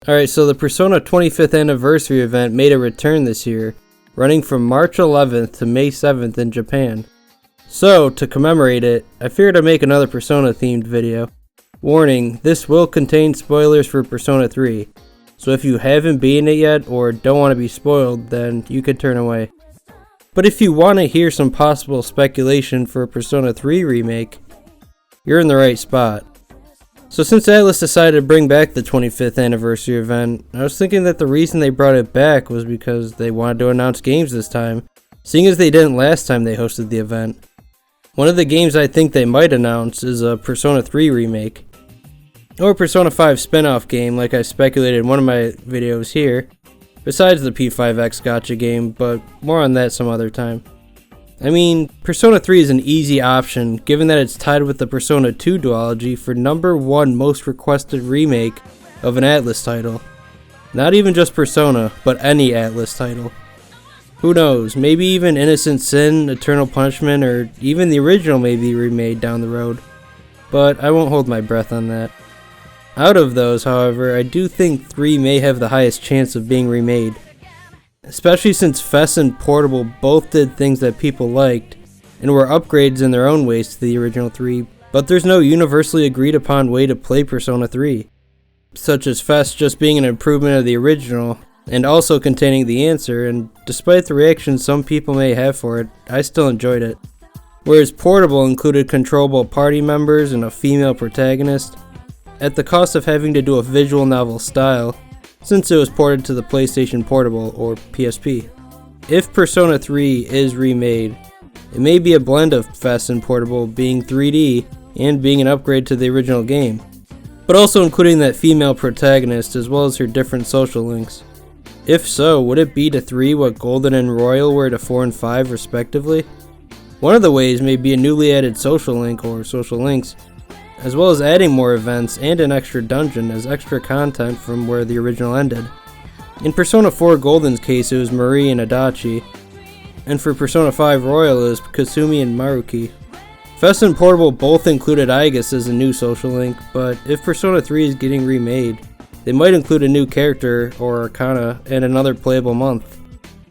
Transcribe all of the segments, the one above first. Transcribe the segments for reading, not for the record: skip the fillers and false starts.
Alright, so the Persona 25th Anniversary event made a return this year, running from March 11th to May 7th in Japan. So, to commemorate it, I figured I'd make another Persona themed video. Warning, this will contain spoilers for Persona 3, so if you haven't beaten it yet or don't want to be spoiled, then you could turn away. But if you want to hear some possible speculation for a Persona 3 remake, you're in the right spot. So since Atlus decided to bring back the 25th anniversary event, I was thinking that the reason they brought it back was because they wanted to announce games this time, seeing as they didn't last time they hosted the event. One of the games I think they might announce is a Persona 3 remake, or a Persona 5 spin-off game like I speculated in one of my videos here, besides the P5X gacha game, but more on that some other time. I mean, Persona 3 is an easy option given that it's tied with the Persona 2 duology for #1 most requested remake of an Atlus title. Not even just Persona, but any Atlus title. Who knows, maybe even Innocent Sin, Eternal Punishment, or even the original may be remade down the road. But I won't hold my breath on that. Out of those, however, I do think 3 may have the highest chance of being remade. Especially since FES and Portable both did things that people liked, and were upgrades in their own ways to the original 3, but there's no universally agreed upon way to play Persona 3, such as FES just being an improvement of the original, and also containing the answer, and despite the reaction some people may have for it, I still enjoyed it. Whereas Portable included controllable party members and a female protagonist, at the cost of having to do a visual novel style, since it was ported to the PlayStation Portable, or PSP. If Persona 3 is remade, it may be a blend of FES and Portable being 3D and being an upgrade to the original game, but also including that female protagonist as well as her different social links. If so, would it be to 3 what Golden and Royal were to 4 and 5 respectively? One of the ways may be a newly added social link or social links, as well as adding more events and an extra dungeon as extra content from where the original ended. In Persona 4 Golden's case it was Marie and Adachi, and for Persona 5 Royal it was Kasumi and Maruki. FES and Portable both included Aigis as a new social link, but if Persona 3 is getting remade, they might include a new character or arcana and another playable month.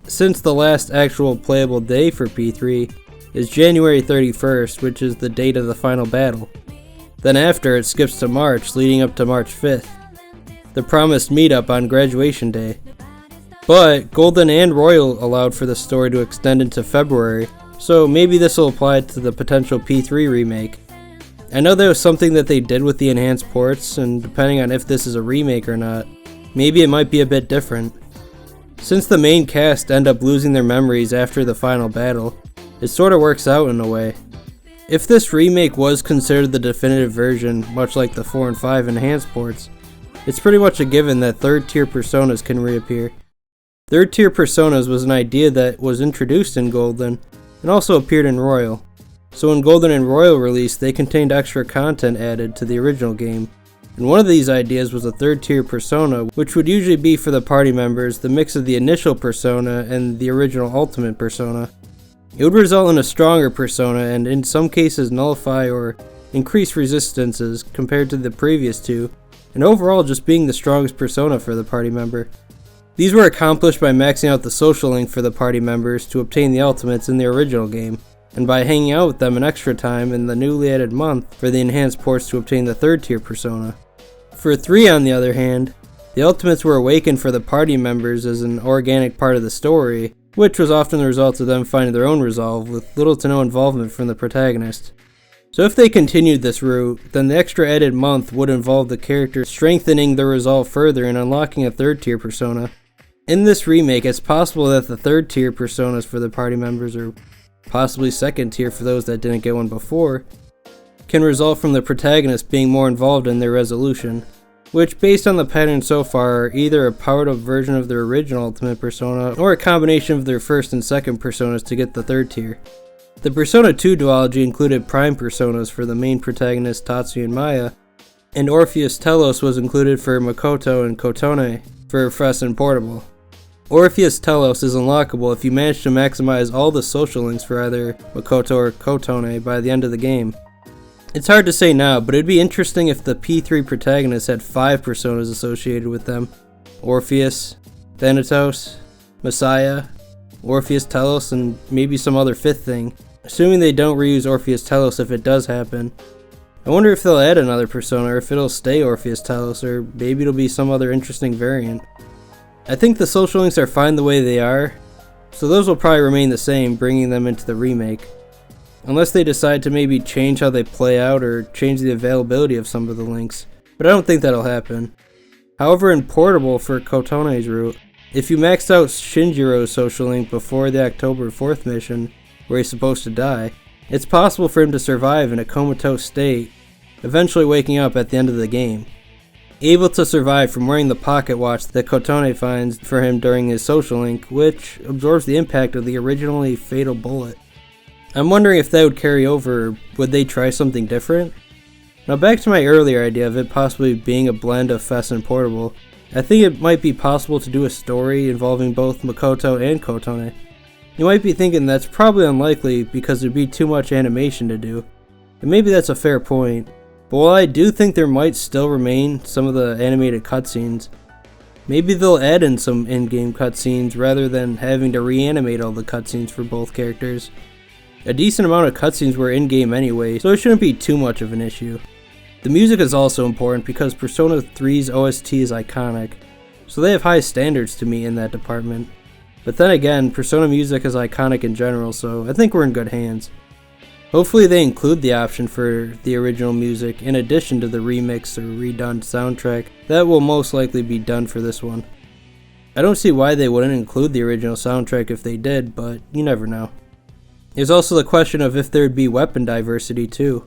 Since the last actual playable day for P3 is January 31st, which is the date of the final battle. Then after, it skips to March, leading up to March 5th, the promised meetup on graduation day. But Golden and Royal allowed for the story to extend into February, so maybe this will apply to the potential P3 remake. I know that was something that they did with the enhanced ports, and depending on if this is a remake or not, maybe it might be a bit different. Since the main cast end up losing their memories after the final battle, it sorta works out in a way. If this remake was considered the definitive version, much like the 4 and 5 enhanced ports, it's pretty much a given that third-tier personas can reappear. Third-tier personas was an idea that was introduced in Golden, and also appeared in Royal. So when Golden and Royal released, they contained extra content added to the original game, and one of these ideas was a third-tier persona, which would usually be for the party members the mix of the initial persona and the original ultimate persona. It would result in a stronger persona and in some cases nullify or increase resistances compared to the previous two, and overall just being the strongest persona for the party member. These were accomplished by maxing out the social link for the party members to obtain the ultimates in the original game, and by hanging out with them an extra time in the newly added month for the enhanced ports to obtain the third tier persona. For 3 on the other hand, the ultimates were awakened for the party members as an organic part of the story, which was often the result of them finding their own resolve with little to no involvement from the protagonist. So if they continued this route, then the extra added month would involve the character strengthening their resolve further and unlocking a third tier persona. In this remake, it's possible that the third tier personas for the party members, or possibly second tier for those that didn't get one before, can result from the protagonist being more involved in their resolution, which based on the pattern so far are either a powered up version of their original ultimate persona or a combination of their first and second personas to get the third tier. The Persona 2 duology included prime personas for the main protagonists Tatsuya and Maya, and Orpheus Telos was included for Makoto and Kotone for FES and Portable. Orpheus Telos is unlockable if you manage to maximize all the social links for either Makoto or Kotone by the end of the game. It's hard to say now, but it'd be interesting if the P3 protagonists had 5 personas associated with them. Orpheus, Thanatos, Messiah, Orpheus Telos, and maybe some other 5th thing. Assuming they don't reuse Orpheus Telos if it does happen. I wonder if they'll add another persona, or if it'll stay Orpheus Telos, or maybe it'll be some other interesting variant. I think the social links are fine the way they are, so those will probably remain the same, bringing them into the remake. Unless they decide to maybe change how they play out or change the availability of some of the links, but I don't think that'll happen. However, in Portable for Kotone's route, if you maxed out Shinjiro's social link before the October 4th mission, where he's supposed to die, it's possible for him to survive in a comatose state, eventually waking up at the end of the game. Able to survive from wearing the pocket watch that Kotone finds for him during his social link, which absorbs the impact of the originally fatal bullet. I'm wondering if that would carry over, or would they try something different? Now back to my earlier idea of it possibly being a blend of Fess and Portable, I think it might be possible to do a story involving both Makoto and Kotone. You might be thinking that's probably unlikely because there'd be too much animation to do, and maybe that's a fair point. But while I do think there might still remain some of the animated cutscenes, maybe they'll add in some in-game cutscenes rather than having to reanimate all the cutscenes for both characters. A decent amount of cutscenes were in-game anyway, so it shouldn't be too much of an issue. The music is also important because Persona 3's OST is iconic, so they have high standards to meet in that department. But then again, Persona music is iconic in general, so I think we're in good hands. Hopefully they include the option for the original music in addition to the remix or redone soundtrack that will most likely be done for this one. I don't see why they wouldn't include the original soundtrack if they did, but you never know. There's also the question of if there'd be weapon diversity too.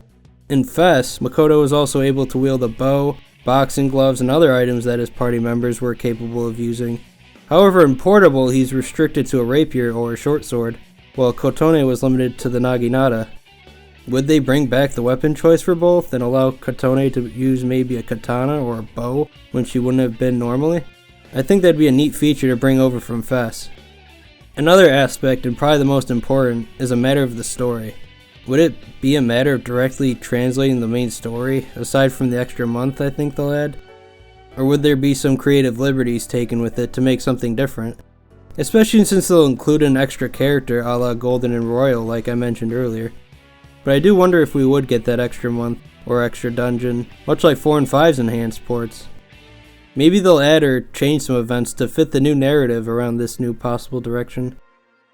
In Fess, Makoto was also able to wield a bow, boxing gloves, and other items that his party members were capable of using. However, in Portable, he's restricted to a rapier or a short sword, while Kotone was limited to the naginata. Would they bring back the weapon choice for both and allow Kotone to use maybe a katana or a bow when she wouldn't have been normally? I think that'd be a neat feature to bring over from Fess. Another aspect, and probably the most important, is a matter of the story. Would it be a matter of directly translating the main story, aside from the extra month I think they'll add? Or would there be some creative liberties taken with it to make something different? Especially since they'll include an extra character a la Golden and Royal like I mentioned earlier. But I do wonder if we would get that extra month or extra dungeon, much like 4 and 5's enhanced ports. Maybe they'll add or change some events to fit the new narrative around this new possible direction.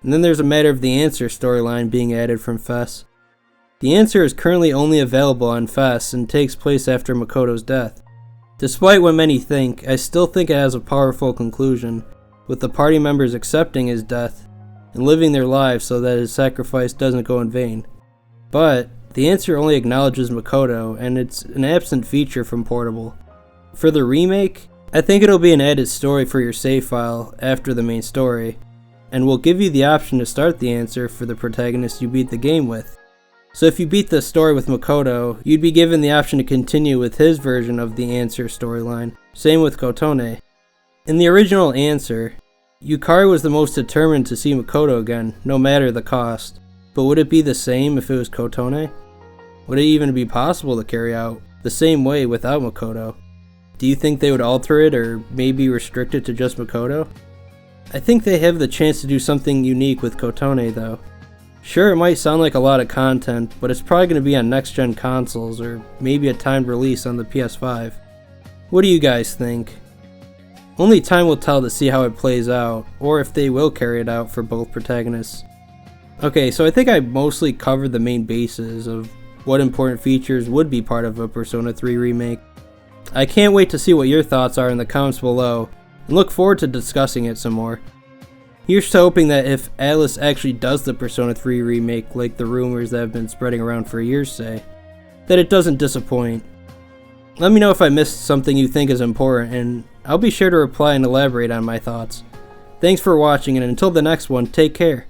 And then there's a matter of the Answer storyline being added from Fess. The Answer is currently only available on Fess and takes place after Makoto's death. Despite what many think, I still think it has a powerful conclusion, with the party members accepting his death and living their lives so that his sacrifice doesn't go in vain. But the Answer only acknowledges Makoto, and it's an absent feature from Portable. For the remake, I think it'll be an added story for your save file after the main story, and will give you the option to start the Answer for the protagonist you beat the game with. So if you beat the story with Makoto, you'd be given the option to continue with his version of the Answer storyline. Same with Kotone. In the original Answer, Yukari was the most determined to see Makoto again, no matter the cost. But would it be the same if it was Kotone? Would it even be possible to carry out the same way without Makoto? Do you think they would alter it or maybe restrict it to just Makoto? I think they have the chance to do something unique with Kotone though. Sure, it might sound like a lot of content, but it's probably going to be on next-gen consoles or maybe a timed release on the PS5. What do you guys think? Only time will tell to see how it plays out, or if they will carry it out for both protagonists. Okay, so I think I mostly covered the main bases of what important features would be part of a Persona 3 remake. I can't wait to see what your thoughts are in the comments below, and look forward to discussing it some more. Here's to hoping that if Atlus actually does the Persona 3 remake like the rumors that have been spreading around for years say, that it doesn't disappoint. Let me know if I missed something you think is important, and I'll be sure to reply and elaborate on my thoughts. Thanks for watching, and until the next one, take care.